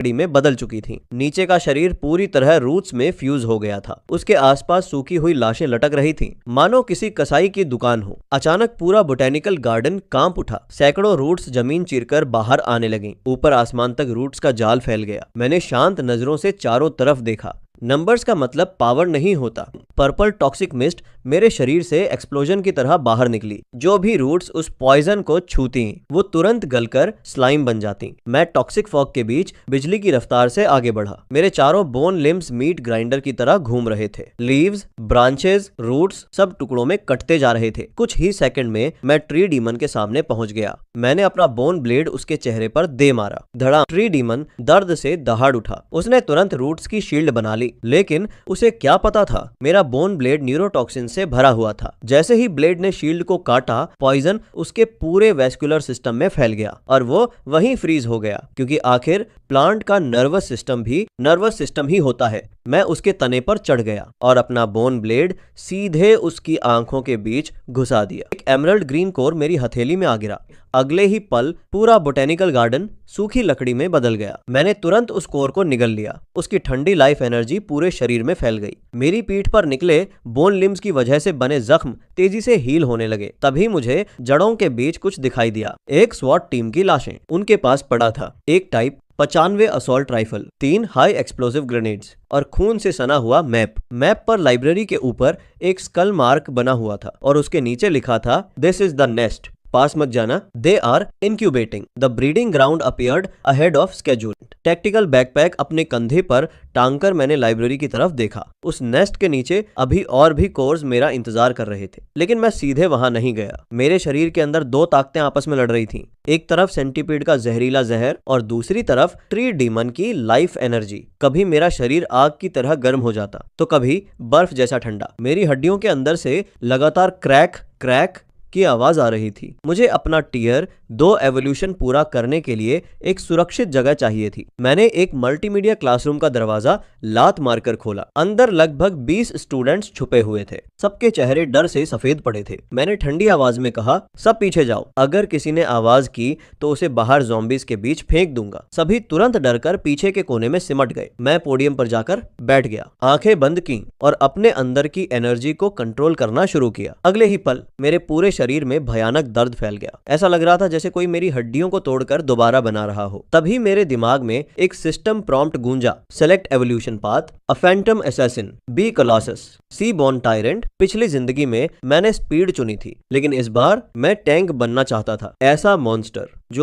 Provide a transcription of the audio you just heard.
लकड़ी में बदल चुकी थीं। नीचे का शरीर पूरी तरह रूट्स में फ्यूज हो गया था। उसके आसपास सूखी हुई लाशें लटक रही थीं, मानो किसी कसाई की दुकान हो। अचानक पूरा बोटेनिकल गार्डन कांप उठा। सैकड़ों रूट्स जमीन चीरकर बाहर आने लगी। ऊपर आसमान तक रूट्स का जाल फैल गया। मैंने शांत नजरों से चारों तरफ देखा। नंबर्स का मतलब पावर नहीं होता। पर्पल टॉक्सिक मिस्ट मेरे शरीर से एक्सप्लोजन की तरह बाहर निकली। जो भी रूट्स उस पॉइजन को छूती वो तुरंत गलकर स्लाइम बन जाती। मैं टॉक्सिक फॉग के बीच बिजली की रफ्तार से आगे बढ़ा। मेरे चारों बोन लिम्स मीट ग्राइंडर की तरह घूम रहे थे। लीव्स, ब्रांचेस, रूट्स सब टुकड़ों में कटते जा रहे थे। कुछ ही सेकंड में मैं ट्री डीमन के सामने पहुंच गया। मैंने अपना बोन ब्लेड उसके चेहरे पर दे मारा। धड़ा। ट्री डीमन दर्द से दहाड़ उठा। उसने तुरंत रूट्स की शील्ड बना ली, लेकिन उसे क्या पता था मेरा बोन ब्लेड न्यूरोटॉक्सिन से भरा हुआ था। जैसे ही ब्लेड ने शील्ड को काटा, पॉइजन उसके पूरे वेस्कुलर सिस्टम में फैल गया और वो वहीं फ्रीज हो गया, क्योंकि आखिर प्लांट का नर्वस सिस्टम ही होता है। मैं उसके तने पर चढ़ गया और अपना बोन ब्लेड सीधे उसकी आंखों के बीच घुसा दिया। एक एमरल्ड ग्रीन कोर मेरी हथेली में आ गिरा। अगले ही पल पूरा बोटेनिकल गार्डन सूखी लकड़ी में बदल गया। मैंने तुरंत उस कोर को निगल लिया। उसकी ठंडी लाइफ एनर्जी पूरे शरीर में फैल गई। मेरी पीठ पर निकले बोन लिम्स की वजह से बने जख्म तेजी से हील होने लगे। तभी मुझे जड़ों के बीच कुछ दिखाई दिया। एक स्वॉट टीम की लाशें। उनके पास पड़ा था एक type 95 assault rifle, 3 high explosive grenades और खून से सना हुआ मैप पर लाइब्रेरी के ऊपर एक स्कल मार्क बना हुआ था और उसके नीचे लिखा था, दिस इज द नेस्ट, पास मत जाना, they are incubating, the breeding ground appeared ahead of schedule. Tactical backpack अपने कंधे पर टांगकर मैंने लाइब्रेरी की तरफ देखा। उस नेस्ट के नीचे अभी और भी कोर्स मेरा इंतजार कर रहे थे, लेकिन मैं सीधे वहां नहीं गया। मेरे शरीर के अंदर दो ताकतें आपस में लड़ रही थीं। एक तरफ सेंटीपीड का जहरीला जहर और दूसरी तरफ ट्री डीमन की लाइफ एनर्जी। कभी मेरा शरीर आग की तरह गर्म हो जाता तो कभी बर्फ जैसा ठंडा। मेरी हड्डियों के अंदर से लगातार क्रैक क्रैक की आवाज आ रही थी। मुझे अपना टीयर 2 एवोल्यूशन पूरा करने के लिए एक सुरक्षित जगह चाहिए थी। मैंने एक मल्टीमीडिया क्लासरूम का दरवाजा लात मारकर खोला। अंदर लगभग 20 स्टूडेंट्स छुपे हुए थे। सबके चेहरे डर से सफेद पड़े थे। मैंने ठंडी आवाज में कहा, सब पीछे जाओ। अगर किसी ने आवाज की तो उसे बाहर ज़ॉम्बीज़ के बीच फेंक दूंगा। सभी तुरंत डरकर पीछे के कोने में सिमट गए। मैं पोडियम पर जाकर बैठ गया, आंखें बंद की और अपने अंदर की एनर्जी को कंट्रोल करना शुरू किया। अगले ही पल मेरे पूरे शरीर में भयानक दर्द फैल गया। ऐसा लग रहा था जैसे कोई मेरी हड्डियों को तोड़कर दोबारा बना रहा हो। तभी मेरे दिमाग में एक सिस्टम प्रॉम्प्ट गूंजा, select evolution path, A phantom assassin, B colossus, C born tyrant. पिछली जिंदगी में मैंने स्पीड चुनी थी, लेकिन इस बार मैं टैंक बनना चाहता था। ऐसा मॉन्स्टर जो